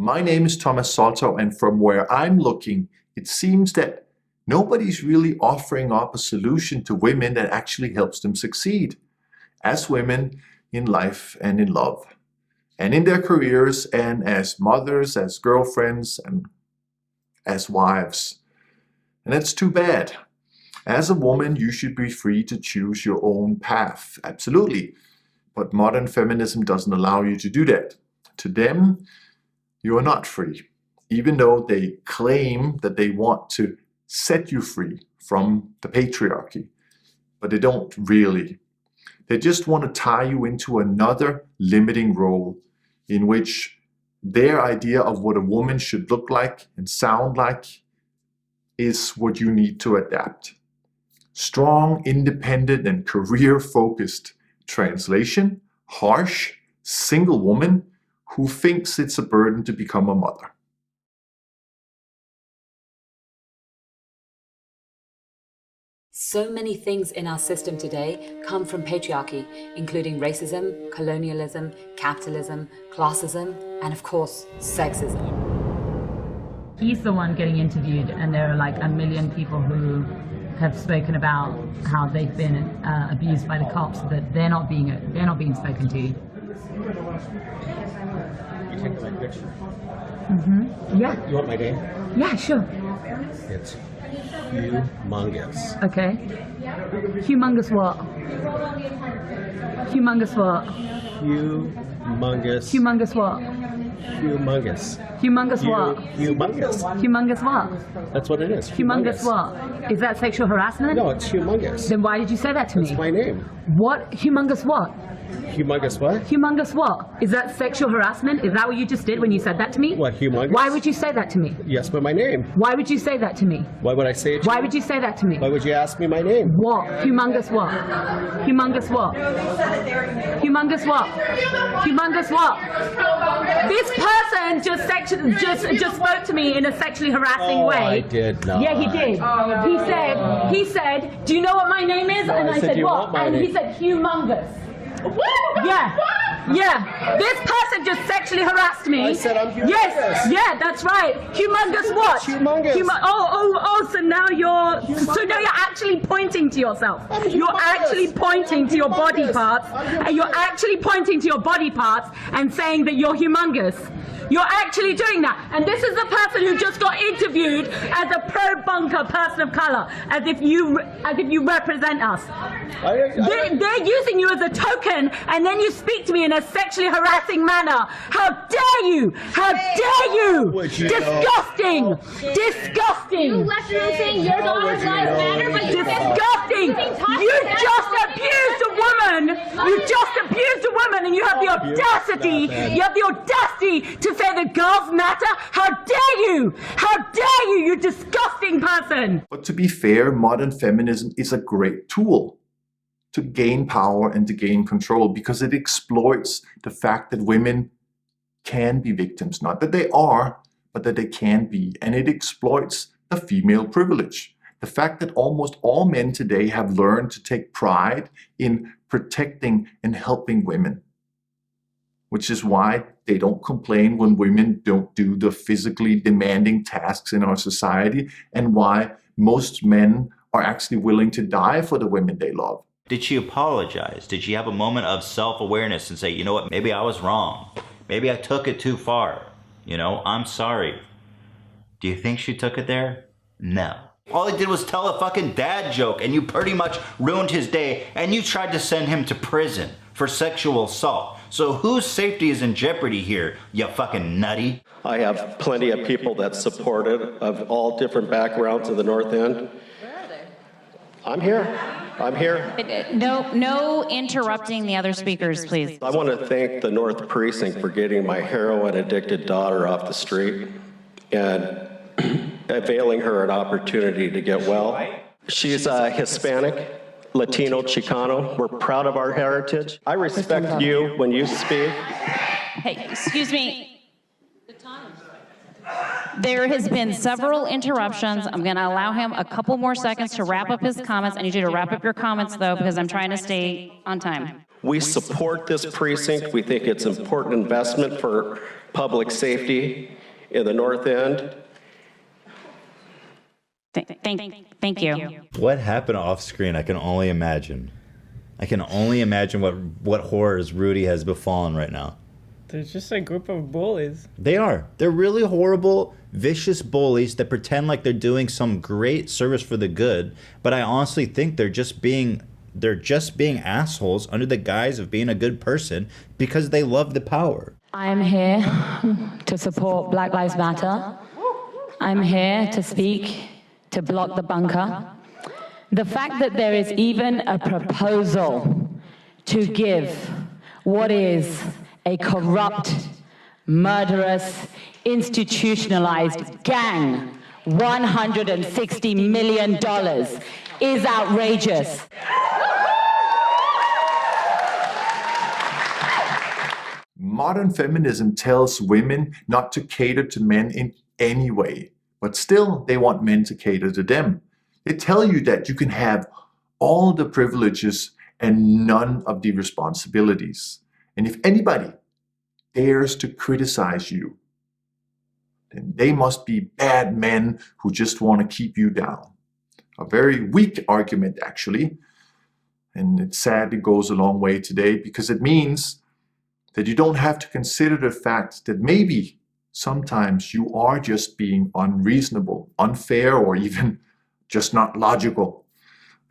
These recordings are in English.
My name is Thomas Soltau, and from where I'm looking, it seems that nobody's really offering up a solution to women that actually helps them succeed as women in life and in love, and in their careers, and as mothers, as girlfriends, and as wives. And that's too bad. As a woman, you should be free to choose your own path, absolutely. But modern feminism doesn't allow you to do that. To them, you are not free, even though they claim that they want to set you free from the patriarchy. But they don't really. They just want to tie you into another limiting role in which their idea of what a woman should look like and sound like is what you need to adapt. Strong, independent, and career-focused. Translation: harsh, single woman who thinks it's a burden to become a mother. So many things in our system today come from patriarchy, including racism, colonialism, capitalism, classism, and of course, sexism. He's the one getting interviewed, and there are like a million people who have spoken about how they've been abused by the cops, that they're not being spoken to. You take my picture? Mm-hmm. Yeah. You want my name? Yeah, sure. It's humongous. Okay. Humongous what? Humongous what? Humongous. Humongous what? Humongous. Humongous what? Humongous. Humongous what? That's what it is. Humongous what? Is that sexual harassment? No, it's humongous. Then why did you say that to me? That's my name. What? Humongous what? Humongous what? Humongous what? Is that sexual harassment? Is that what you just did when you said that to me? What, humongous? Why would you say that to me? Yes, but my name. Why would you say that to me? Why would I say it to Why you? would you say that to me? Why would you ask me my name? What? Humongous what? Humongous what? Humongous what? Humongous what? This person just spoke to me in a sexually harassing way. I did not. Yeah, he did. He said, do you know what my name is? And I said, what? And he said, humongous. Yeah. Yeah. This person just sexually harassed me. I said I'm humongous. Yes. Yeah, that's right. Humongous what? Humongous. So now you're actually pointing to yourself. You're actually pointing to your body parts, and you're actually pointing to your body parts and saying that you're humongous. You're actually doing that. And this is the person who just got interviewed as a pro-bunker person of color, as if you represent us. They're using you as a token, and then you speak to me in a sexually harassing manner. How dare you? How dare you? Disgusting! Disgusting! You left me saying your daughter's lives matter, but you disgusting! You just abused a woman! You just abused a woman, and you have the audacity! You have the audacity to say that girls matter? How dare you? How dare you, you disgusting person! But to be fair, modern feminism is a great tool to gain power and to gain control, because it exploits the fact that women can be victims. Not that they are, but that they can be. And it exploits the female privilege. The fact that almost all men today have learned to take pride in protecting and helping women, which is why they don't complain when women don't do the physically demanding tasks in our society, and why most men are actually willing to die for the women they love. Did she apologize? Did she have a moment of self-awareness and say, you know what, maybe I was wrong. Maybe I took it too far. You know, I'm sorry. Do you think she took it there? No. All he did was tell a fucking dad joke, and you pretty much ruined his day, and you tried to send him to prison for sexual assault. So whose safety is in jeopardy here, you fucking nutty? I have plenty of people that support it, of all different backgrounds of the North End. Where are they? I'm here. I'm here. No interrupting the other speakers, please. I want to thank the North Precinct for getting my heroin-addicted daughter off the street and availing her an opportunity to get well. She's Hispanic, Latino, Chicano. We're proud of our heritage. I respect you when you speak. Hey, excuse me. There has been several interruptions. I'm going to allow him a couple more seconds to wrap up his comments. I need you to wrap up your comments, though, because I'm trying to stay on time. We support this precinct. We think it's an important investment for public safety in the North End. Thank you. What happened off screen? I can only imagine. I can only imagine what horrors Rudy has befallen right now. They're just a group of bullies. They are. They're really horrible, vicious bullies that pretend like they're doing some great service for the good, but I honestly think they're just being assholes under the guise of being a good person because they love the power. I am here to support Black Lives Matter. I'm here to speak to block the bunker. The fact that there is even a proposal to give what is a corrupt, murderous, institutionalized gang $160 million is outrageous. Modern feminism tells women not to cater to men in any way, but still they want men to cater to them. They tell you that you can have all the privileges and none of the responsibilities. And if anybody dares to criticize you, then they must be bad men who just want to keep you down. A very weak argument, actually. And it's sad it goes a long way today because it means that you don't have to consider the fact that maybe sometimes you are just being unreasonable, unfair, or even just not logical.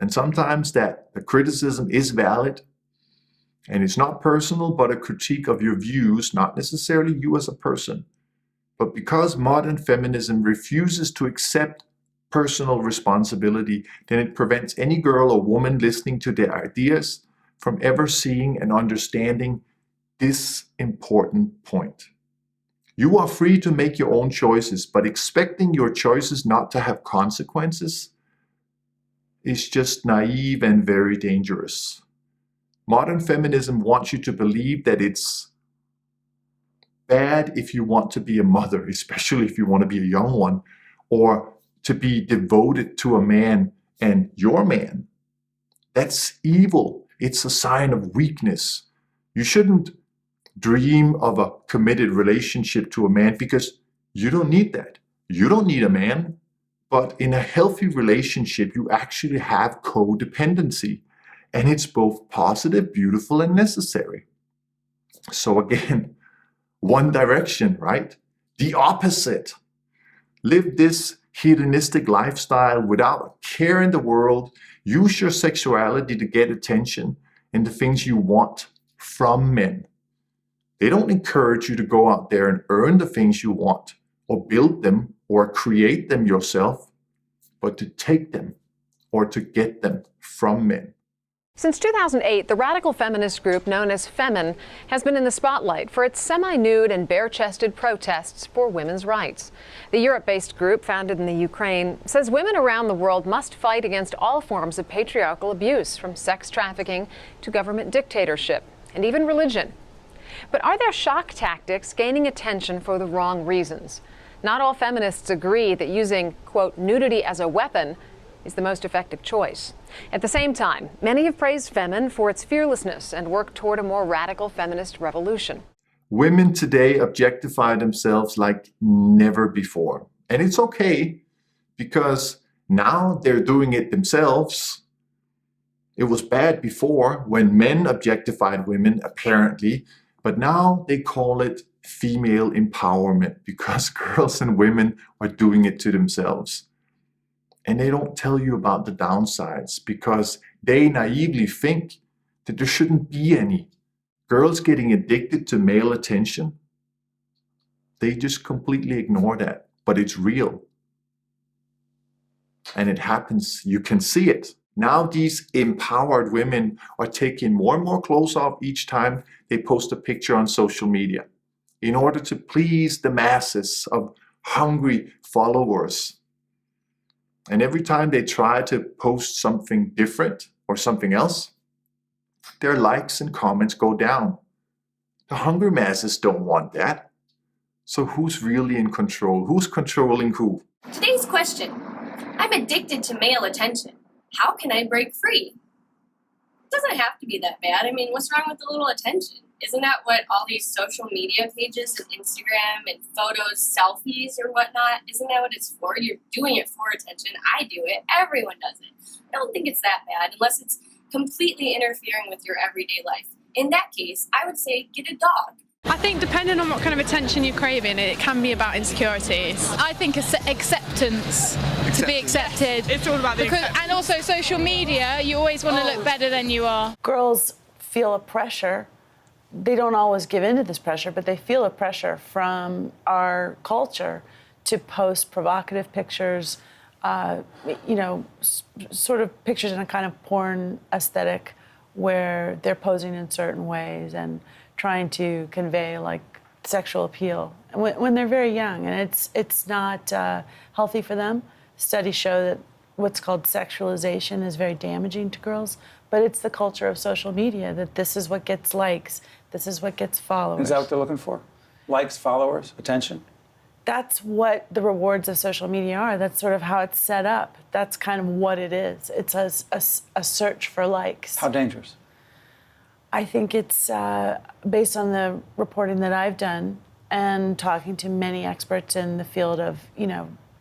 And sometimes that the criticism is valid and it's not personal, but a critique of your views, not necessarily you as a person. But because modern feminism refuses to accept personal responsibility, then it prevents any girl or woman listening to their ideas from ever seeing and understanding this important point. You are free to make your own choices, but expecting your choices not to have consequences is just naive and very dangerous. Modern feminism wants you to believe that it's bad if you want to be a mother, especially if you want to be a young one, or to be devoted to a man and your man. That's evil. It's a sign of weakness. You shouldn't dream of a committed relationship to a man because you don't need that. You don't need a man. But in a healthy relationship, you actually have codependency. And it's both positive, beautiful, and necessary. So again, one direction, right? The opposite. Live this hedonistic lifestyle without a care in the world. Use your sexuality to get attention and the things you want from men. They don't encourage you to go out there and earn the things you want or build them or create them yourself, but to take them or to get them from men. Since 2008, the radical feminist group known as Femin has been in the spotlight for its semi-nude and bare-chested protests for women's rights. The Europe-based group, founded in the Ukraine, says women around the world must fight against all forms of patriarchal abuse, from sex trafficking to government dictatorship and even religion. But are their shock tactics gaining attention for the wrong reasons? Not all feminists agree that using, quote, nudity as a weapon is the most effective choice. At the same time, many have praised Femin for its fearlessness and work toward a more radical feminist revolution. Women today objectify themselves like never before. And it's okay because now they're doing it themselves. It was bad before when men objectified women, apparently, but now they call it female empowerment because girls and women are doing it to themselves. And they don't tell you about the downsides because they naively think that there shouldn't be any. Girls getting addicted to male attention, they just completely ignore that. But it's real. And it happens. You can see it. Now these empowered women are taking more and more clothes off each time they post a picture on social media in order to please the masses of hungry followers. And every time they try to post something different or something else, their likes and comments go down. The hungry masses don't want that. So who's really in control? Who's controlling who? Today's question: I'm addicted to male attention. How can I break free? doesn't have to be that bad. I mean, what's wrong with a little attention? Isn't that what all these social media pages and Instagram and photos, selfies or whatnot, isn't that what it's for? You're doing it for attention. I do it. Everyone does it. I don't think it's that bad unless it's completely interfering with your everyday life. In that case, I would say get a dog. I think depending on what kind of attention you're craving, it can be about insecurities. I think acceptance. To be accepted. It's all about the acceptance. And also social media, you always want to look better than you are. Girls feel a pressure. They don't always give in to this pressure, but they feel a pressure from our culture to post provocative pictures, sort of pictures in a kind of porn aesthetic where they're posing in certain ways and trying to convey like sexual appeal when they're very young, and it's not healthy for them. Studies show that what's called sexualization is very damaging to girls, but it's the culture of social media that this is what gets likes, this is what gets followers. Is that what they're looking for? Likes, followers, attention? That's what the rewards of social media are. That's sort of how it's set up. That's kind of what it is. It's a search for likes. How dangerous? I think it's based on the reporting that I've done and talking to many experts in the field of,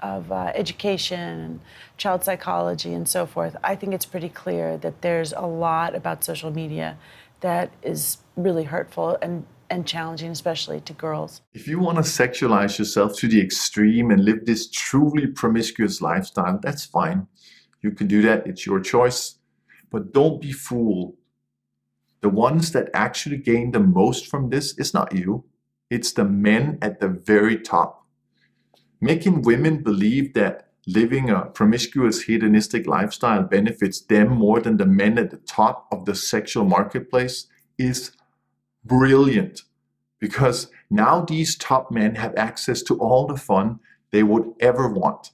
education and child psychology and so forth. I think it's pretty clear that there's a lot about social media that is really hurtful and challenging, especially to girls. If you want to sexualize yourself to the extreme and live this truly promiscuous lifestyle, that's fine. You can do that. It's your choice. But don't be fooled. The ones that actually gain the most from this is not you. It's the men at the very top. Making women believe that living a promiscuous hedonistic lifestyle benefits them more than the men at the top of the sexual marketplace is brilliant. Because now these top men have access to all the fun they would ever want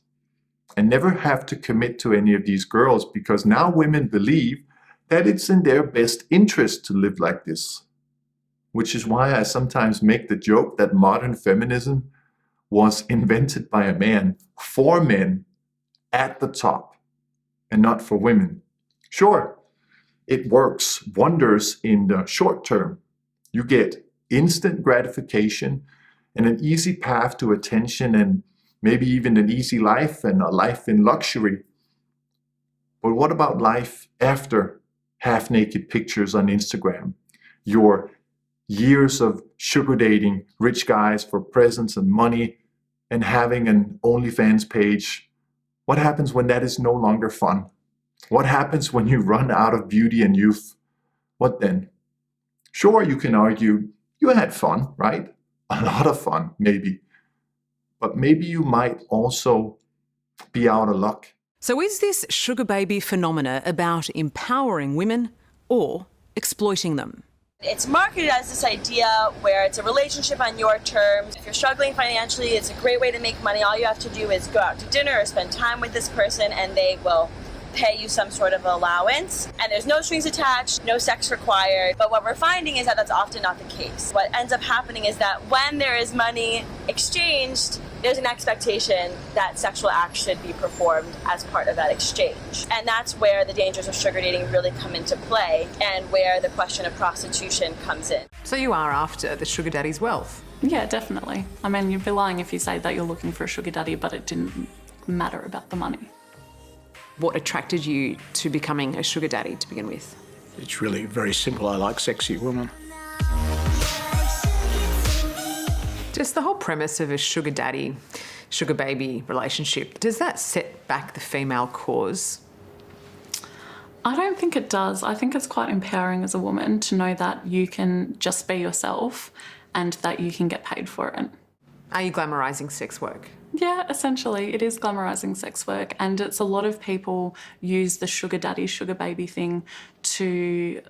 and never have to commit to any of these girls, because now women believe that it's in their best interest to live like this. Which is why I sometimes make the joke that modern feminism was invented by a man for men at the top and not for women. Sure, it works wonders in the short term. You get instant gratification and an easy path to attention and maybe even an easy life and a life in luxury. But what about life after half-naked pictures on Instagram? Your years of sugar dating rich guys for presents and money and having an OnlyFans page. What happens when that is no longer fun? What happens when you run out of beauty and youth? What then? Sure, you can argue you had fun, right? A lot of fun, maybe. But maybe you might also be out of luck. So is this sugar baby phenomena about empowering women or exploiting them? It's marketed as this idea where it's a relationship on your terms. If you're struggling financially, it's a great way to make money. All you have to do is go out to dinner or spend time with this person and they will pay you some sort of allowance. And there's no strings attached, no sex required. But what we're finding is that that's often not the case. What ends up happening is that when there is money exchanged, there's an expectation that sexual acts should be performed as part of that exchange. And that's where the dangers of sugar dating really come into play and where the question of prostitution comes in. So you are after the sugar daddy's wealth? Yeah, definitely. I mean, you'd be lying if you say that you're looking for a sugar daddy, but it didn't matter about the money. What attracted you to becoming a sugar daddy to begin with? It's really very simple. I like sexy women. Just the whole premise of a sugar daddy, sugar baby relationship, does that set back the female cause? I don't think it does. I think it's quite empowering as a woman to know that you can just be yourself and that you can get paid for it. Are you glamorizing sex work? Yeah, essentially, it is glamorizing sex work, and it's a lot of people use the sugar daddy, sugar baby thing to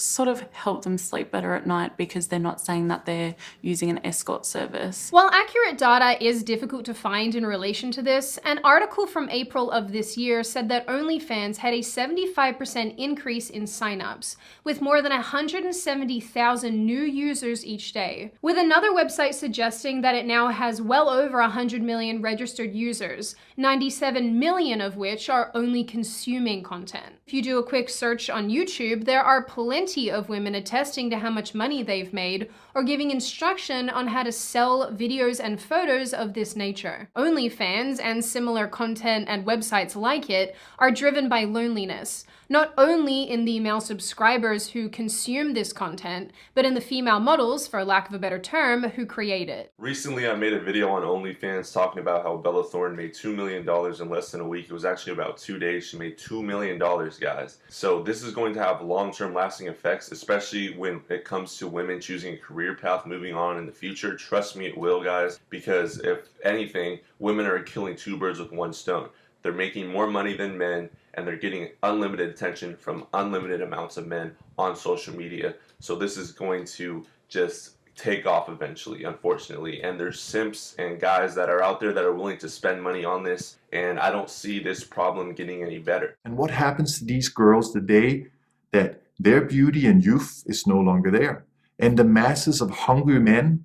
sort of help them sleep better at night because they're not saying that they're using an escort service. While accurate data is difficult to find in relation to this, an article from April of this year said that OnlyFans had a 75% increase in signups, with more than 170,000 new users each day, with another website suggesting that it now has well over 100 million registered users, 97 million of which are only consuming content. If you do a quick search on YouTube, there are plenty of women attesting to how much money they've made or giving instruction on how to sell videos and photos of this nature. OnlyFans and similar content and websites like it are driven by loneliness, not only in the male subscribers who consume this content, but in the female models, for lack of a better term, who create it. Recently, I made a video on OnlyFans talking about how Bella Thorne made $2 million in less than a week. It was actually about 2 days. She made $2 million, guys. So this is going to have long-term lasting effects, especially when it comes to women choosing a career path moving on in the future. Trust me, it will, guys, because if anything, women are killing two birds with one stone. They're making more money than men, and they're getting unlimited attention from unlimited amounts of men on social media. So this is going to just take off eventually, unfortunately. And there's simps and guys that are out there that are willing to spend money on this, and I don't see this problem getting any better. And what happens to these girls the day that their beauty and youth is no longer there, and the masses of hungry men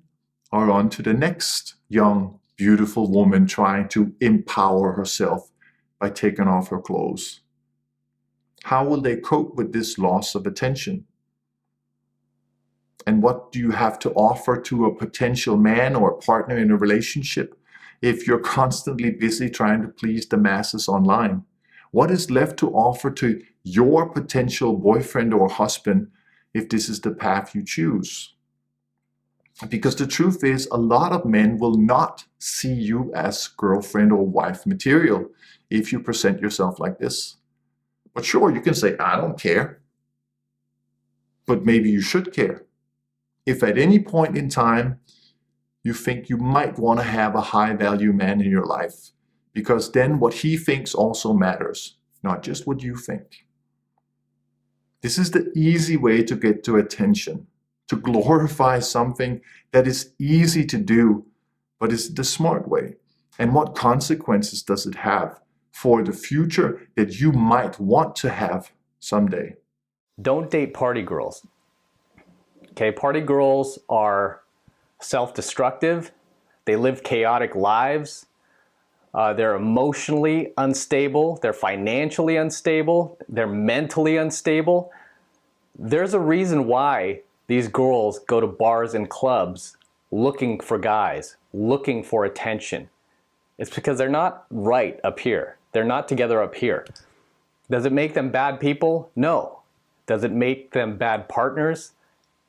are on to the next young, beautiful woman trying to empower herself by taking off her clothes? How will they cope with this loss of attention? And what do you have to offer to a potential man or partner in a relationship if you're constantly busy trying to please the masses online? What is left to offer to your potential boyfriend or husband if this is the path you choose? Because the truth is, a lot of men will not see you as girlfriend or wife material if you present yourself like this. But sure, you can say, I don't care. But maybe you should care. If at any point in time you think you might want to have a high-value man in your life, because then what he thinks also matters, not just what you think. This is the easy way to get to attention, to glorify something that is easy to do, but is the smart way. And what consequences does it have for the future that you might want to have someday? Don't date party girls. Okay, party girls are self-destructive. They live chaotic lives. They're emotionally unstable. They're financially unstable. They're mentally unstable. There's a reason why these girls go to bars and clubs looking for guys, looking for attention. It's because they're not right up here. They're not together up here. Does it make them bad people? No. Does it make them bad partners?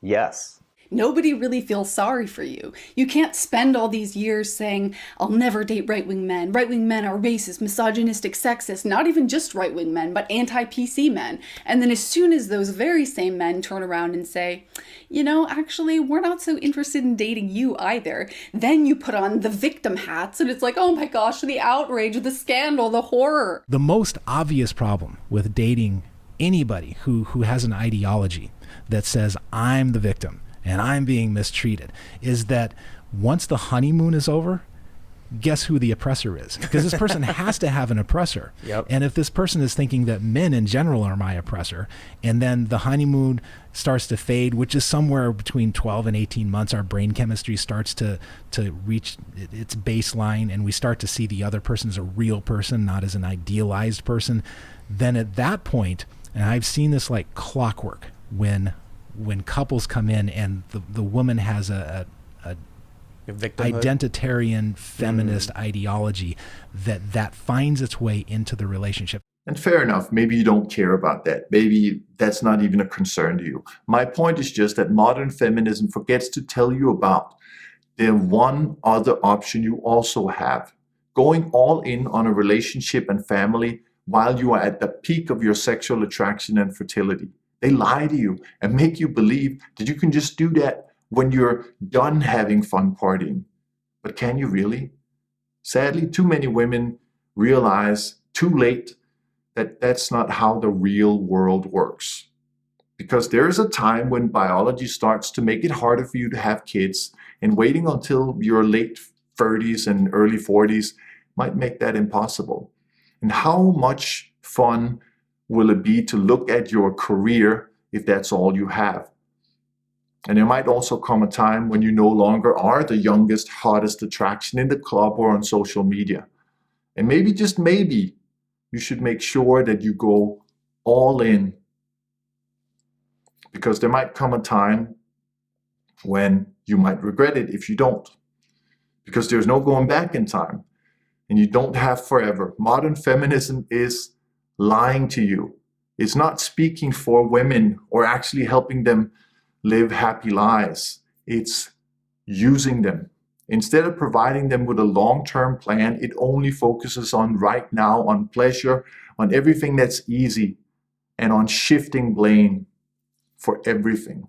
Yes. Nobody really feels sorry for you. You can't spend all these years saying, I'll never date right-wing men. Right-wing men are racist, misogynistic, sexist, not even just right-wing men, but anti-PC men. And then as soon as those very same men turn around and say, you know, actually, we're not so interested in dating you either, then you put on the victim hats and it's like, oh my gosh, the outrage, the scandal, the horror. The most obvious problem with dating anybody who has an ideology that says, I'm the victim, and I'm being mistreated, is that once the honeymoon is over, guess who the oppressor is? Because this person has to have an oppressor. Yep. And if this person is thinking that men in general are my oppressor, and then the honeymoon starts to fade, which is somewhere between 12 and 18 months, our brain chemistry starts to reach its baseline, and we start to see the other person as a real person, not as an idealized person, then at that point, and I've seen this like clockwork, when couples come in and the woman has a identitarian feminist ideology that finds its way into the relationship. And fair enough, maybe you don't care about that. Maybe that's not even a concern to you. My point is just that modern feminism forgets to tell you about the one other option you also have. Going all in on a relationship and family while you are at the peak of your sexual attraction and fertility. They lie to you and make you believe that you can just do that when you're done having fun partying. But can you really? Sadly, too many women realize too late that that's not how the real world works. Because there is a time when biology starts to make it harder for you to have kids, and waiting until your late 30s and early 40s might make that impossible. And how much fun will it be to look at your career if that's all you have? And there might also come a time when you no longer are the youngest, hottest attraction in the club or on social media. And maybe, just maybe, you should make sure that you go all in. Because there might come a time when you might regret it if you don't. Because there's no going back in time. And you don't have forever. Modern feminism is lying to you. It's not speaking for women or actually helping them live happy lives. It's using them. Instead of providing them with a long-term plan, it only focuses on right now, on pleasure, on everything that's easy, and on shifting blame for everything.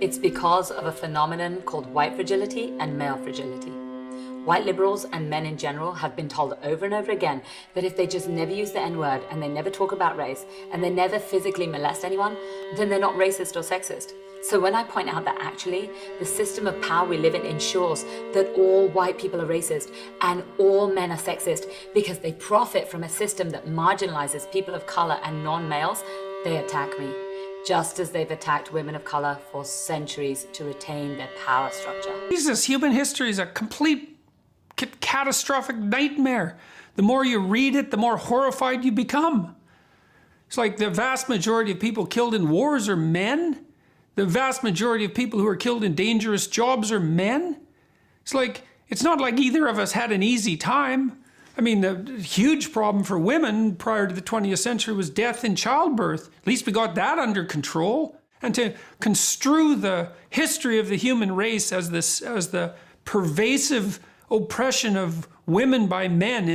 It's because of a phenomenon called white fragility and male fragility. White liberals and men in general have been told over and over again that if they just never use the N-word and they never talk about race and they never physically molest anyone, then they're not racist or sexist. So when I point out that actually the system of power we live in ensures that all white people are racist and all men are sexist because they profit from a system that marginalizes people of color and non-males, they attack me. Just as they've attacked women of color for centuries to retain their power structure. Jesus, human history is a complete catastrophic nightmare. The more you read it, the more horrified you become. It's like the vast majority of people killed in wars are men. The vast majority of people who are killed in dangerous jobs are men. It's not like either of us had an easy time. I mean, the huge problem for women prior to the 20th century was death in childbirth. At least we got that under control. And to construe the history of the human race as the pervasive oppression of women by men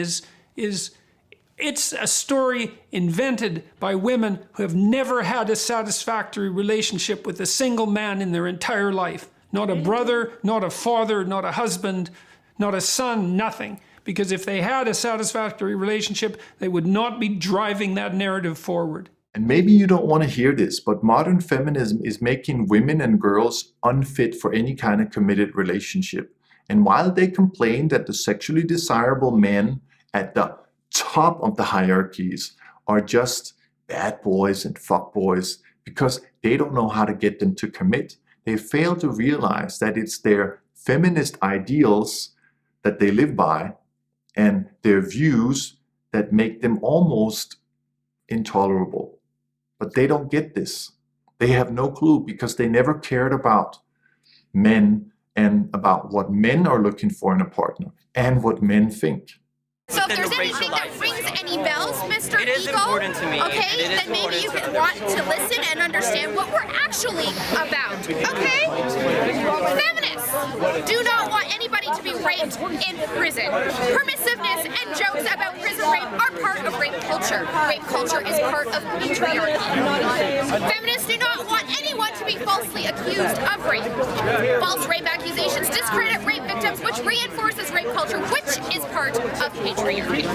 it's a story invented by women who have never had a satisfactory relationship with a single man in their entire life. Not a brother, not a father, not a husband, not a son, nothing. Because if they had a satisfactory relationship, they would not be driving that narrative forward. And maybe you don't want to hear this, but modern feminism is making women and girls unfit for any kind of committed relationship. And while they complain that the sexually desirable men at the top of the hierarchies are just bad boys and fuck boys because they don't know how to get them to commit, they fail to realize that it's their feminist ideals that they live by and their views that make them almost intolerable. But they don't get this. They have no clue because they never cared about men and about what men are looking for in a partner and what men think. So if there's anything that rings any bells, Mr. Ego, okay, then maybe you can want to listen and understand what we're actually about, okay? Feminists do not want anybody to be raped in prison. Permissiveness and jokes about prison rape are part of rape culture. Rape culture is part of patriarchy. Feminists do not want anyone to be falsely accused of rape. False rape accusations discredit rape victims, which reinforces rape culture, which is part of patriarchy.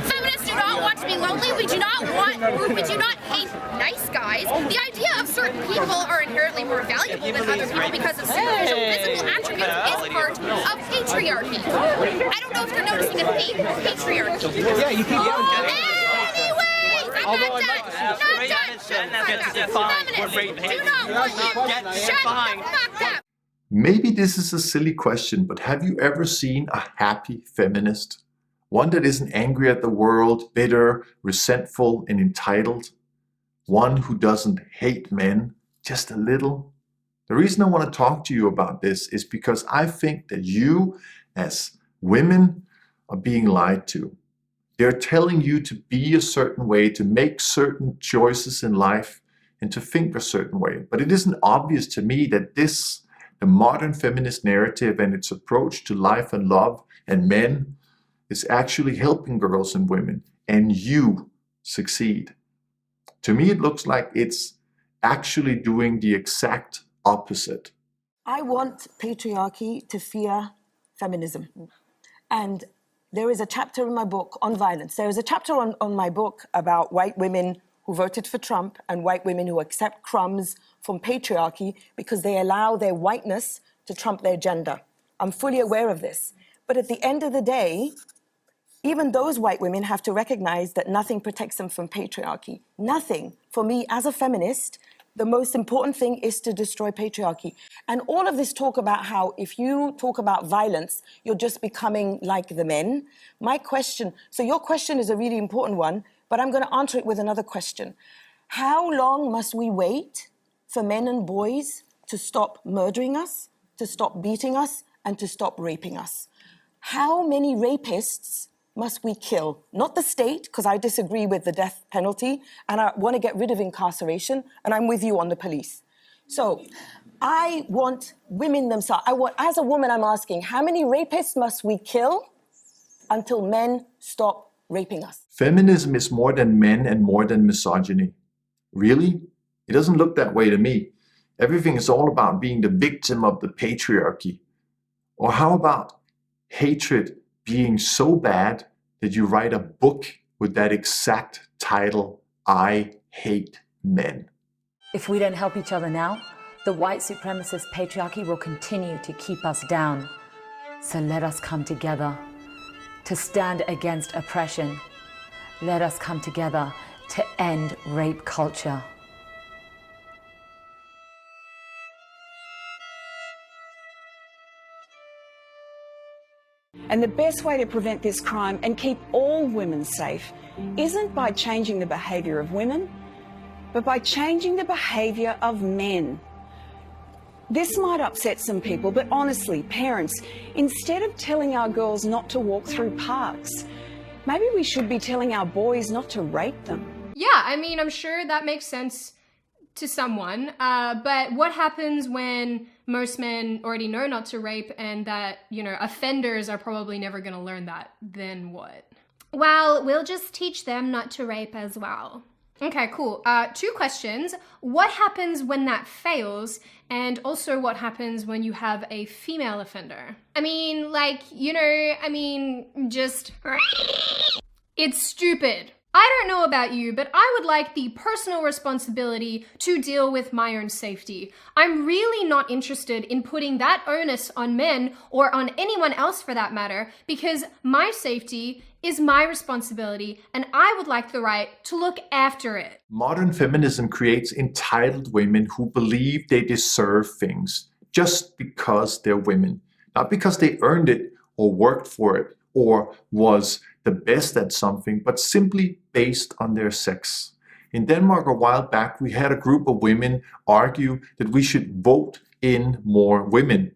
Feminists do not want to be lonely. We do not hate nice guys. The idea of certain people are inherently more valuable than other people because of superficial physical attributes is part of patriarchy. I don't know if you're noticing a theme. Patriarchy. Yeah, you can Anyways, I'm not done. Shut the fuck up. Feminists do not want you. Shut the fuck up. Maybe this is a silly question, but have you ever seen a happy feminist? One that isn't angry at the world, bitter, resentful, and entitled? One who doesn't hate men just a little? The reason I want to talk to you about this is because I think that you, as women, are being lied to. They're telling you to be a certain way, to make certain choices in life, and to think a certain way. But it isn't obvious to me that the modern feminist narrative and its approach to life and love and men is actually helping girls and women, and you succeed. To me, it looks like it's actually doing the exact opposite. I want patriarchy to fear feminism. And there is a chapter in my book on violence. There is a chapter on my book about white women who voted for Trump and white women who accept crumbs from patriarchy because they allow their whiteness to trump their gender. I'm fully aware of this. But at the end of the day, even those white women have to recognize that nothing protects them from patriarchy. Nothing. For me, as a feminist, the most important thing is to destroy patriarchy. And all of this talk about how if you talk about violence, you're just becoming like the men. My question, so your question is a really important one, but I'm going to answer it with another question. How long must we wait for men and boys to stop murdering us, to stop beating us, and to stop raping us? How many rapists must we kill? Not the state, because I disagree with the death penalty, and I want to get rid of incarceration, and I'm with you on the police. So I want women themselves. As a woman, I'm asking, how many rapists must we kill until men stop raping us? Feminism is more than men and more than misogyny. Really? It doesn't look that way to me. Everything is all about being the victim of the patriarchy. Or how about hatred being so bad that you write a book with that exact title, I Hate Men? If we don't help each other now, the white supremacist patriarchy will continue to keep us down. So let us come together to stand against oppression. Let us come together to end rape culture. And the best way to prevent this crime and keep all women safe isn't by changing the behaviour of women, but by changing the behaviour of men. This might upset some people, but honestly, parents, instead of telling our girls not to walk through parks, maybe we should be telling our boys not to rape them. Yeah, I mean, I'm sure that makes sense to someone, but what happens when most men already know not to rape and that, you know, offenders are probably never going to learn that? Then what? Well, we'll just teach them not to rape as well. Okay, cool. 2 questions. What happens when that fails? And also what happens when you have a female offender? I mean, like, you know, just... It's stupid. I don't know about you, but I would like the personal responsibility to deal with my own safety. I'm really not interested in putting that onus on men or on anyone else for that matter, because my safety is my responsibility and I would like the right to look after it. Modern feminism creates entitled women who believe they deserve things just because they're women, not because they earned it or worked for it or was the best at something, but simply based on their sex. In Denmark a while back, we had a group of women argue that we should vote in more women,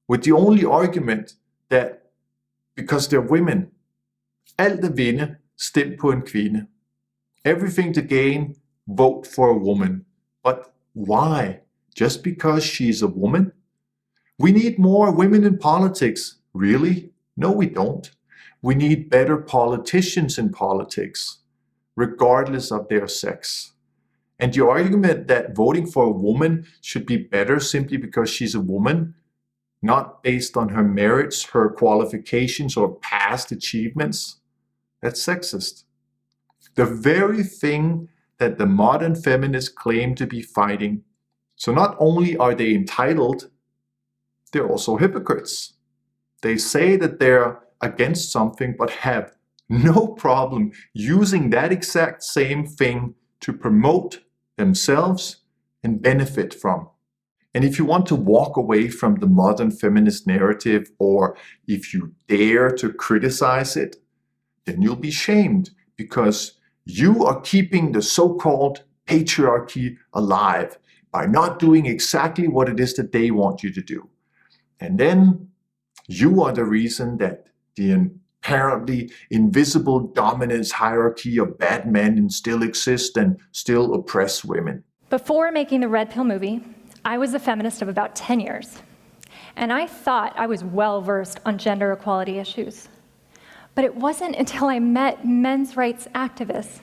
with the only argument that because they're women, alt at vinde, stem på en kvinde. Everything to gain, vote for a woman. But why? Just because she's a woman? We need more women in politics. Really? No, we don't. We need better politicians in politics, regardless of their sex. And the argument that voting for a woman should be better simply because she's a woman, not based on her merits, her qualifications, or past achievements, that's sexist. The very thing that the modern feminists claim to be fighting. So not only are they entitled, they're also hypocrites. They say that they're against something, but have no problem using that exact same thing to promote themselves and benefit from. And if you want to walk away from the modern feminist narrative, or if you dare to criticize it, then you'll be shamed because you are keeping the so-called patriarchy alive by not doing exactly what it is that they want you to do. And then you are the reason that the apparently invisible dominance hierarchy of bad men still exists and still oppress women. Before making the Red Pill movie, I was a feminist of about 10 years. And I thought I was well versed on gender equality issues. But it wasn't until I met men's rights activists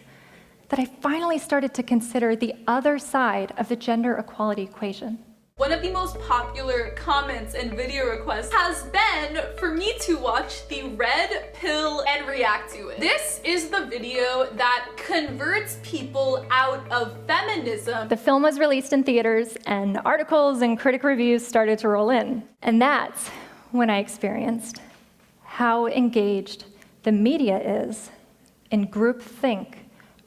that I finally started to consider the other side of the gender equality equation. One of the most popular comments and video requests has been for me to watch the Red Pill and react to it. This is the video that converts people out of feminism. The film was released in theaters, and articles and critic reviews started to roll in. And that's when I experienced how engaged the media is in groupthink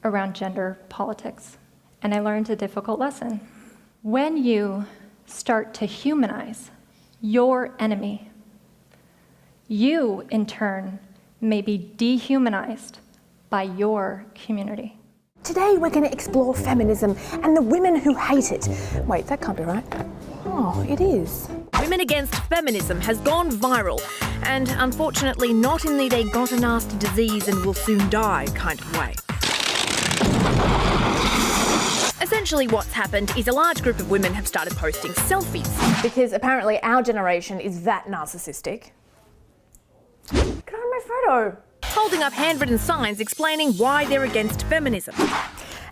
around gender politics. And I learned a difficult lesson. When you start to humanize your enemy, you, in turn, may be dehumanized by your community. Today we're going to explore feminism and the women who hate it. Wait, that can't be right. Oh, it is. Women Against Feminism has gone viral, and unfortunately not in the they got a nasty disease and will soon die kind of way. Essentially what's happened is a large group of women have started posting selfies. Because apparently our generation is that narcissistic. Can I have my photo? Holding up handwritten signs explaining why they're against feminism.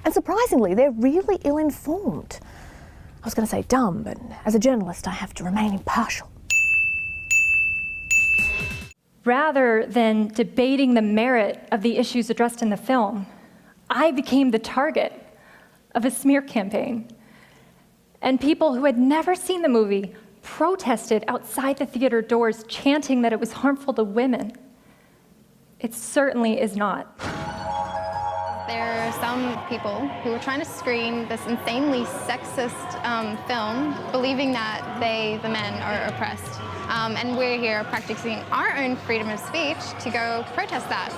And surprisingly, they're really ill-informed. I was going to say dumb, but as a journalist I have to remain impartial. Rather than debating the merit of the issues addressed in the film, I became the target of a smear campaign. And people who had never seen the movie protested outside the theater doors, chanting that it was harmful to women. It certainly is not. There are some people who are trying to screen this insanely sexist film, believing that they, the men, are oppressed. And we're here practicing our own freedom of speech to go protest that.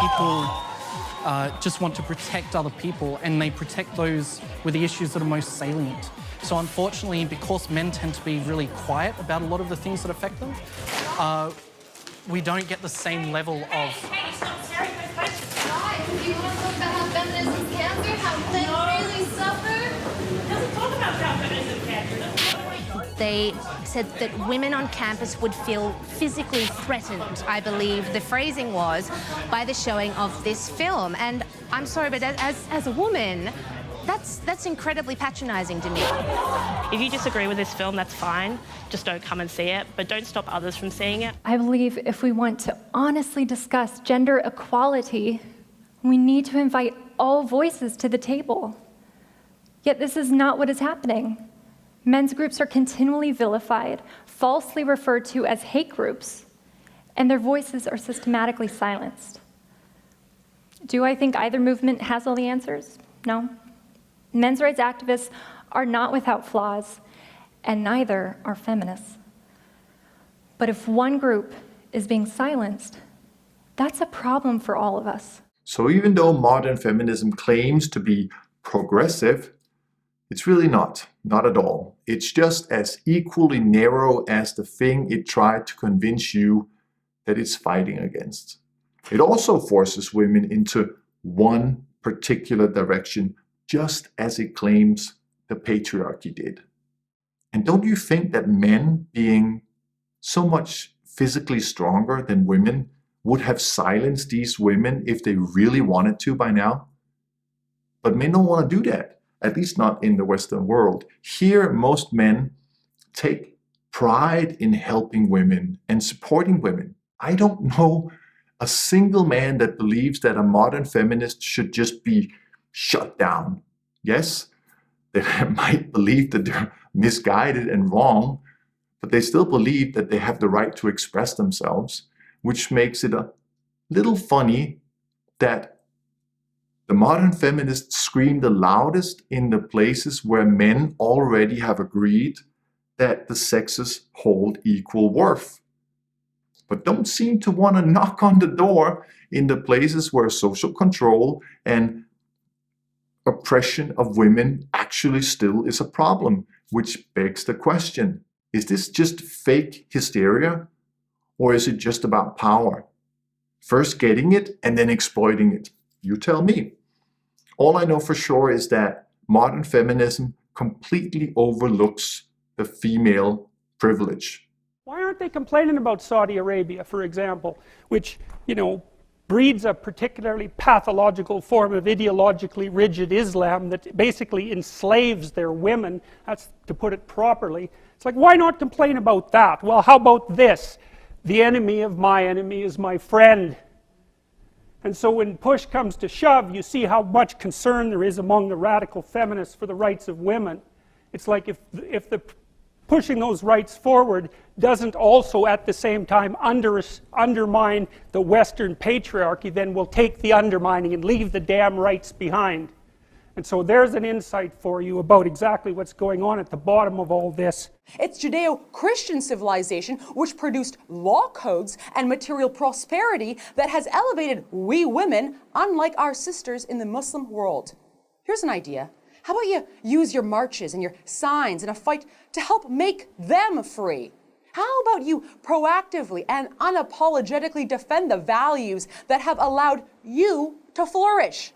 People just want to protect other people, and they protect those with the issues that are most salient. So unfortunately, because men tend to be really quiet about a lot of the things that affect them, we don't get the same level of... Hey, stop staring at my face. Guys, do you want to talk about how feminism is cancer, how men really suffer? Doesn't talk about how feminism is cancer. They said that women on campus would feel physically threatened, I believe the phrasing was, by the showing of this film. And I'm sorry, but as a woman, that's incredibly patronising to me. If you disagree with this film, that's fine. Just don't come and see it, but don't stop others from seeing it. I believe if we want to honestly discuss gender equality, we need to invite all voices to the table. Yet this is not what is happening. Men's groups are continually vilified, falsely referred to as hate groups, and their voices are systematically silenced. Do I think either movement has all the answers? No. Men's rights activists are not without flaws, and neither are feminists. But if one group is being silenced, that's a problem for all of us. So even though modern feminism claims to be progressive, it's really not at all. It's just as equally narrow as the thing it tried to convince you that it's fighting against. It also forces women into one particular direction, just as it claims the patriarchy did. And don't you think that men, being so much physically stronger than women, would have silenced these women if they really wanted to by now? But men don't want to do that. At least not in the Western world. Here, most men take pride in helping women and supporting women. I don't know a single man that believes that a modern feminist should just be shut down. Yes, they might believe that they're misguided and wrong, but they still believe that they have the right to express themselves, which makes it a little funny that the modern feminists scream the loudest in the places where men already have agreed that the sexes hold equal worth, but don't seem to want to knock on the door in the places where social control and oppression of women actually still is a problem, which begs the question, is this just fake hysteria, or is it just about power? First getting it and then exploiting it. You tell me. All I know for sure is that modern feminism completely overlooks the female privilege. Why aren't they complaining about Saudi Arabia, for example, which, breeds a particularly pathological form of ideologically rigid Islam that basically enslaves their women? That's to put it properly. It's like, why not complain about that? Well, how about this? the enemy of my enemy is my friend. And so when push comes to shove, you see how much concern there is among the radical feminists for the rights of women. It's like if the pushing those rights forward doesn't also at the same time undermine the Western patriarchy, then we'll take the undermining and leave the damn rights behind. And so there's an insight for you about exactly what's going on at the bottom of all this. It's Judeo-Christian civilization which produced law codes and material prosperity that has elevated we women, unlike our sisters in the Muslim world. Here's an idea. How about you use your marches and your signs in a fight to help make them free? How about you proactively and unapologetically defend the values that have allowed you to flourish?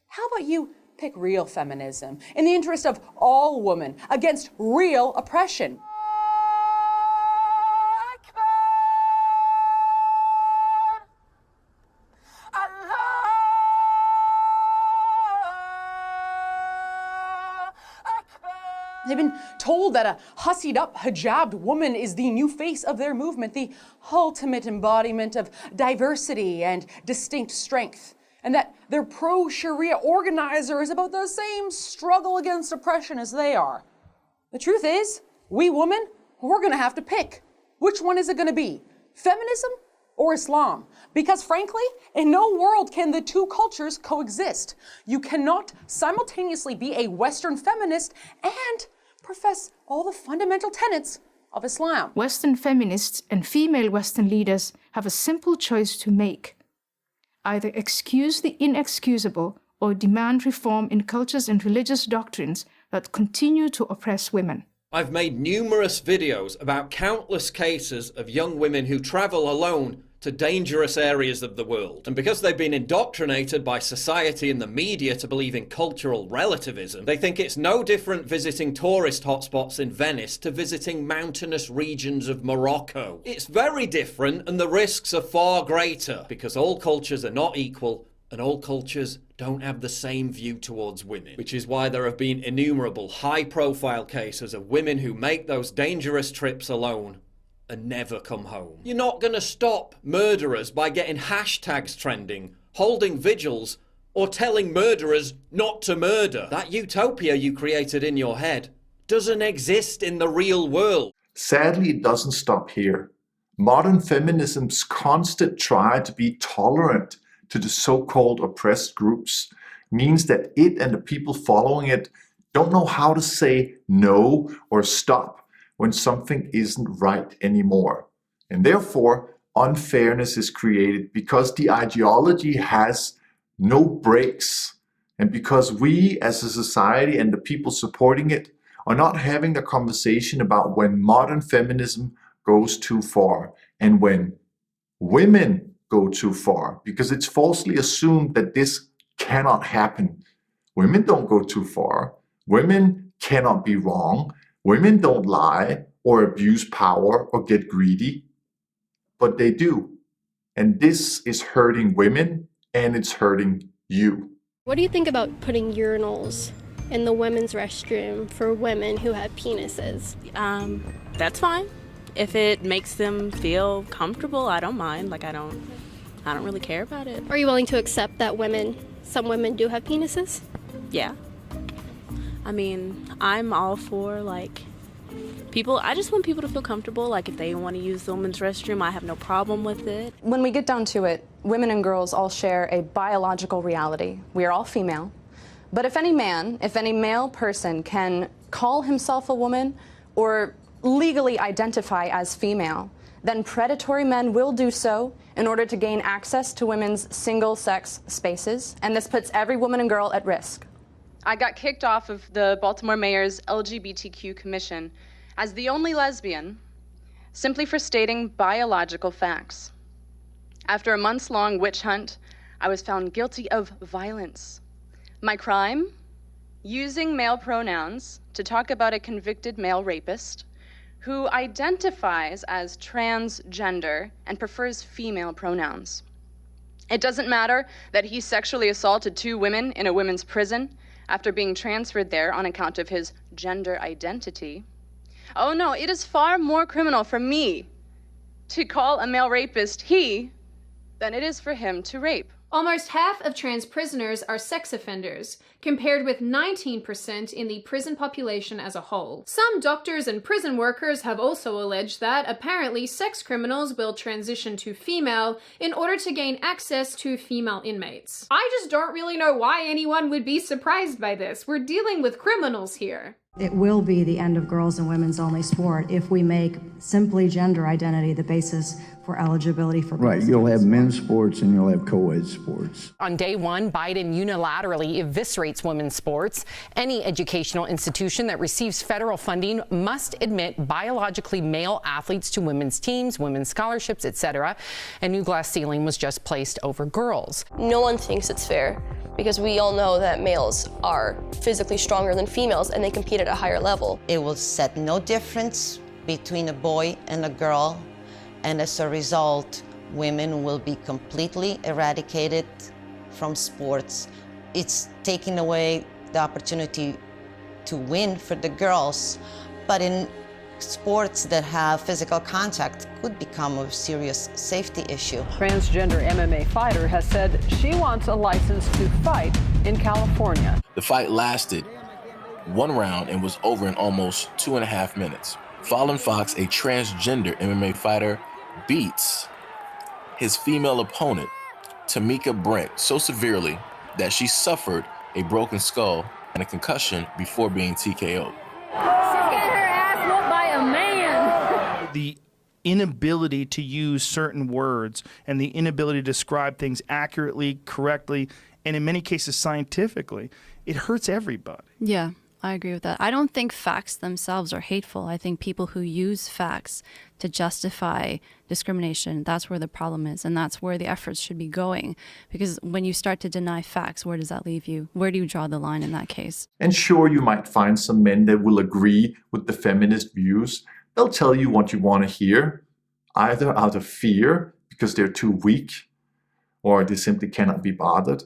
How about you pick real feminism in the interest of all women against real oppression? They've been told that a hussied up, hijabbed woman is the new face of their movement, the ultimate embodiment of diversity and distinct strength, and that their pro-Sharia organizer is about the same struggle against oppression as they are. The truth is, we women, we're gonna have to pick. Which one is it gonna be? Feminism or Islam? Because frankly, in no world can the two cultures coexist. You cannot simultaneously be a Western feminist and profess all the fundamental tenets of Islam. Western feminists and female Western leaders have a simple choice to make. Either excuse the inexcusable or demand reform in cultures and religious doctrines that continue to oppress women. I've made numerous videos about countless cases of young women who travel alone to dangerous areas of the world. And because they've been indoctrinated by society and the media to believe in cultural relativism, they think it's no different visiting tourist hotspots in Venice to visiting mountainous regions of Morocco. It's very different, and the risks are far greater, because all cultures are not equal and all cultures don't have the same view towards women, which is why there have been innumerable high-profile cases of women who make those dangerous trips alone and never come home. You're not going to stop murderers by getting hashtags trending, holding vigils, or telling murderers not to murder. That utopia you created in your head doesn't exist in the real world. Sadly, it doesn't stop here. Modern feminism's constant try to be tolerant to the so-called oppressed groups means that it and the people following it don't know how to say no or stop when something isn't right anymore. And therefore, unfairness is created because the ideology has no brakes, and because we as a society and the people supporting it are not having the conversation about when modern feminism goes too far and when women go too far, because it's falsely assumed that this cannot happen. Women don't go too far. Women cannot be wrong. Women don't lie or abuse power or get greedy, but they do. And this is hurting women, and it's hurting you. What do you think about putting urinals in the women's restroom for women who have penises? That's fine. If it makes them feel comfortable, I don't mind. I don't really care about it. Are you willing to accept that some women do have penises? Yeah. I mean, I'm all for people. I just want people to feel comfortable. If they want to use the women's restroom, I have no problem with it. When we get down to it, women and girls all share a biological reality. We are all female. But if any male person can call himself a woman or legally identify as female, then predatory men will do so in order to gain access to women's single-sex spaces, and this puts every woman and girl at risk. I got kicked off of the Baltimore Mayor's LGBTQ Commission as the only lesbian, simply for stating biological facts. After a months-long witch hunt, I was found guilty of violence. My crime? Using male pronouns to talk about a convicted male rapist who identifies as transgender and prefers female pronouns. It doesn't matter that he sexually assaulted 2 women in a women's prison after being transferred there on account of his gender identity. Oh no, it is far more criminal for me to call a male rapist he than it is for him to rape. Almost half of trans prisoners are sex offenders, compared with 19% in the prison population as a whole. Some doctors and prison workers have also alleged that apparently sex criminals will transition to female in order to gain access to female inmates. I just don't really know why anyone would be surprised by this. We're dealing with criminals here. It will be the end of girls and women's only sport if we make simply gender identity the basis for eligibility for girls. Right, you'll have men's sports and you'll have co-ed sports. On day one, Biden unilaterally eviscerates women's sports. Any educational institution that receives federal funding must admit biologically male athletes to women's teams, women's scholarships, etc. A new glass ceiling was just placed over girls. No one thinks it's fair because we all know that males are physically stronger than females and they compete at a higher level. It will set no difference between a boy and a girl, and as a result, women will be completely eradicated from sports. It's taking away the opportunity to win for the girls, but in sports that have physical contact could become a serious safety issue. Transgender MMA fighter has said she wants a license to fight in California. The fight lasted one round and was over in almost 2.5 minutes. Fallon Fox, a transgender MMA fighter, beats his female opponent, Tamika Brent, so severely that she suffered a broken skull and a concussion before being TKO'd. The inability to use certain words and the inability to describe things accurately, correctly, and in many cases scientifically, it hurts everybody. Yeah, I agree with that. I don't think facts themselves are hateful. I think people who use facts to justify discrimination, that's where the problem is, and that's where the efforts should be going. Because when you start to deny facts, where does that leave you? Where do you draw the line in that case? And sure, you might find some men that will agree with the feminist views. They'll tell you what you want to hear, either out of fear, because they're too weak, or they simply cannot be bothered,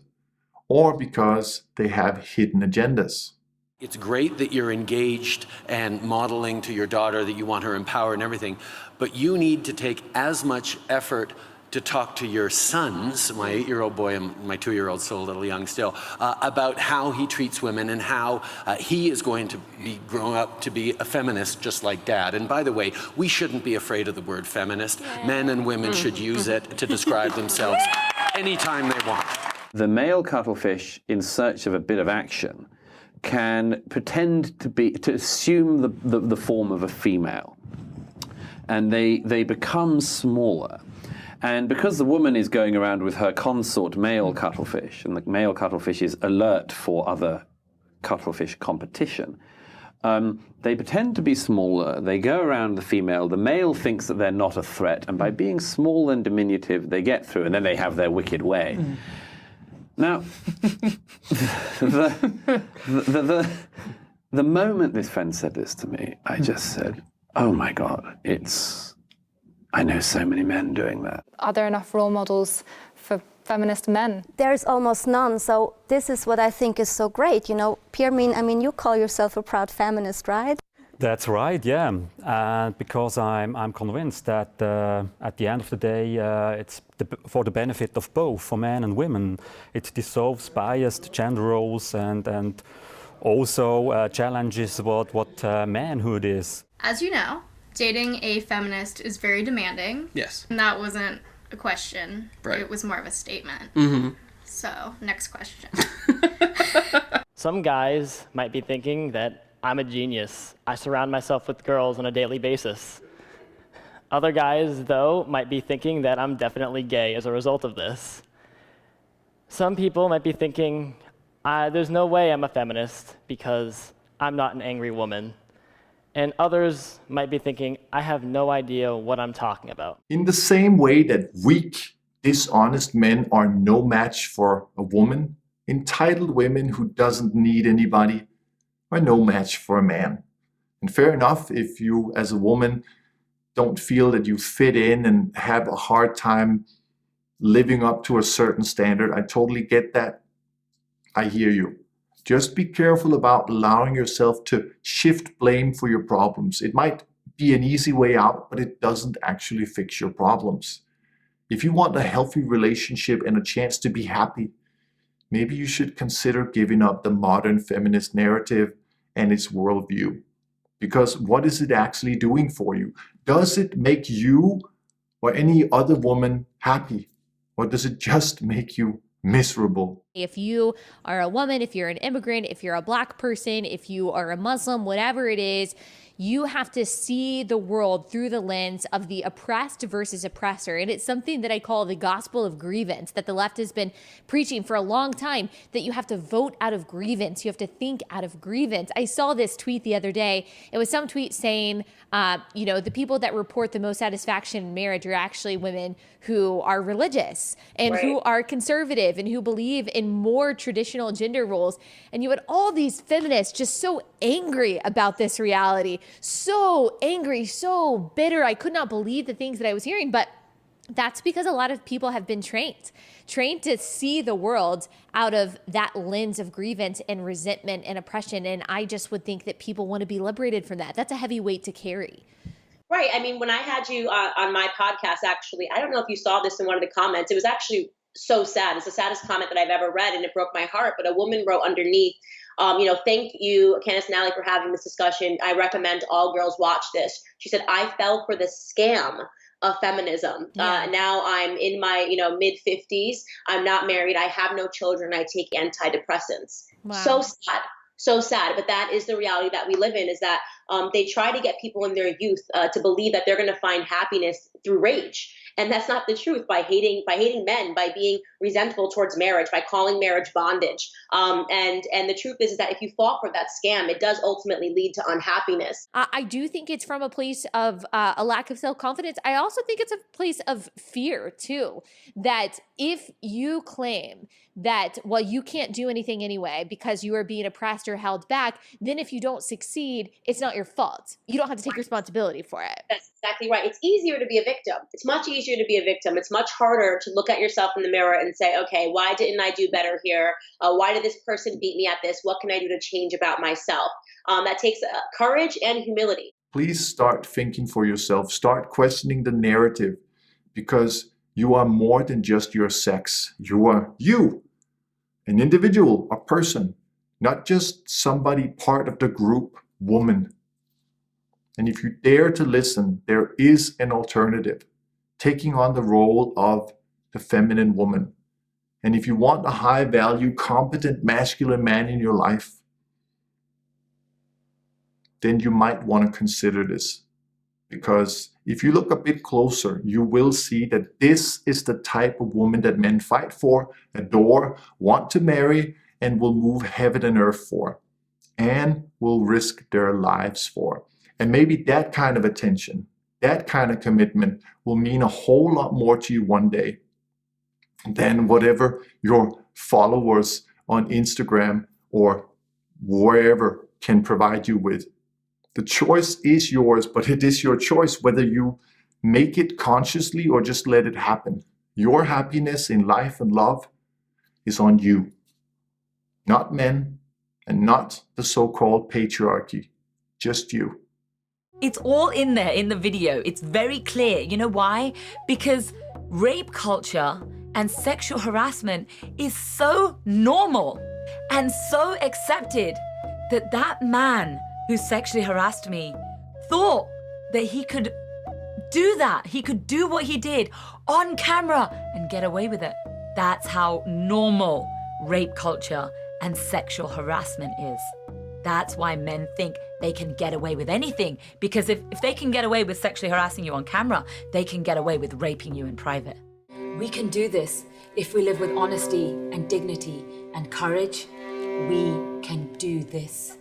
or because they have hidden agendas. It's great that you're engaged and modeling to your daughter that you want her empowered and everything, but you need to take as much effort to talk to your sons, my 8-year-old boy and my 2-year-old, still a little young still, about how he treats women and how he is going to be growing up to be a feminist just like Dad. And by the way, we shouldn't be afraid of the word feminist. Men and women should use it to describe themselves anytime they want. The male cuttlefish, in search of a bit of action, can pretend to assume the form of a female, and they become smaller. And because the woman is going around with her consort male cuttlefish, and the male cuttlefish is alert for other cuttlefish competition, they pretend to be smaller. They go around the female. The male thinks that they're not a threat, and by being small and diminutive, they get through, and then they have their wicked way. Now, the moment this friend said this to me, I just said, oh my God, I know so many men doing that. Are there enough role models for feminist men? There's almost none, so this is what I think is so great. You know, Pierre, you call yourself a proud feminist, right? That's right, yeah. Because I'm convinced that at the end of the day, it's for the benefit of both, for men and women. It dissolves biased gender roles and also challenges what manhood is. As you know, dating a feminist is very demanding. Yes. And that wasn't a question. Right. It was more of a statement. Mm-hmm. So, next question. Some guys might be thinking that I'm a genius. I surround myself with girls on a daily basis. Other guys, though, might be thinking that I'm definitely gay as a result of this. Some people might be thinking, there's no way I'm a feminist because I'm not an angry woman. And others might be thinking, I have no idea what I'm talking about. In the same way that weak, dishonest men are no match for a woman, entitled women who doesn't need anybody are no match for a man. And fair enough, if you as a woman don't feel that you fit in and have a hard time living up to a certain standard, I totally get that. I hear you. Just be careful about allowing yourself to shift blame for your problems. It might be an easy way out, but it doesn't actually fix your problems. If you want a healthy relationship and a chance to be happy, maybe you should consider giving up the modern feminist narrative and its worldview. Because what is it actually doing for you? Does it make you or any other woman happy? Or does it just make you miserable? If you are a woman, if you're an immigrant, if you're a Black person, if you are a Muslim, whatever it is, you have to see the world through the lens of the oppressed versus oppressor. And it's something that I call the Gospel of Grievance, that the left has been preaching for a long time, that you have to vote out of grievance. You have to think out of grievance. I saw this tweet the other day. It was some tweet saying, the people that report the most satisfaction in marriage are actually women who are religious and who are conservative and who believe in more traditional gender roles. And you had all these feminists just so angry about this reality, so angry, so bitter. I could not believe the things that I was hearing, but that's because a lot of people have been trained to see the world out of that lens of grievance and resentment and oppression. And I just would think that people want to be liberated from that. That's a heavy weight to carry. Right. I mean, when I had you on my podcast, actually, I don't know if you saw this in one of the comments. It was actually so sad. It's the saddest comment that I've ever read, and it broke my heart. But a woman wrote underneath, thank you, Candace and Allie, for having this discussion. I recommend all girls watch this. She said, I fell for the scam of feminism. Now I'm in my, mid-50s. I'm not married. I have no children. I take antidepressants. Wow. So sad. But that is the reality that we live in, is that they try to get people in their youth to believe that they're going to find happiness through rage. And that's not the truth. By hating men, by being resentful towards marriage, by calling marriage bondage. And the truth is that if you fall for that scam, it does ultimately lead to unhappiness. I do think it's from a place of a lack of self-confidence. I also think it's a place of fear too, that if you claim that, well, you can't do anything anyway because you are being oppressed or held back, then if you don't succeed, it's not your fault. You don't have to take responsibility for it. That's exactly right. It's easier to be a victim. It's much easier to be a victim. It's much harder to look at yourself in the mirror and say, okay, why didn't I do better here? Why did this person beat me at this? What can I do to change about myself? That takes courage and humility. Please start thinking for yourself. Start questioning the narrative, because you are more than just your sex. You are you, an individual, a person, not just somebody part of the group, woman. And if you dare to listen, there is an alternative, taking on the role of the feminine woman. And if you want a high-value, competent, masculine man in your life, then you might want to consider this. Because if you look a bit closer, you will see that this is the type of woman that men fight for, adore, want to marry, and will move heaven and earth for, and will risk their lives for. And maybe that kind of attention, that kind of commitment will mean a whole lot more to you one day than whatever your followers on Instagram or wherever can provide you with. The choice is yours, but it is your choice whether you make it consciously or just let it happen. Your happiness in life and love is on you, not men and not the so-called patriarchy, just you. It's all in there in the video. It's very clear. You know why? Because rape culture and sexual harassment is so normal and so accepted that that man who sexually harassed me thought that he could do that. He could do what he did on camera and get away with it. That's how normal rape culture and sexual harassment is. That's why men think they can get away with anything, because if they can get away with sexually harassing you on camera, they can get away with raping you in private. We can do this if we live with honesty and dignity and courage. We can do this.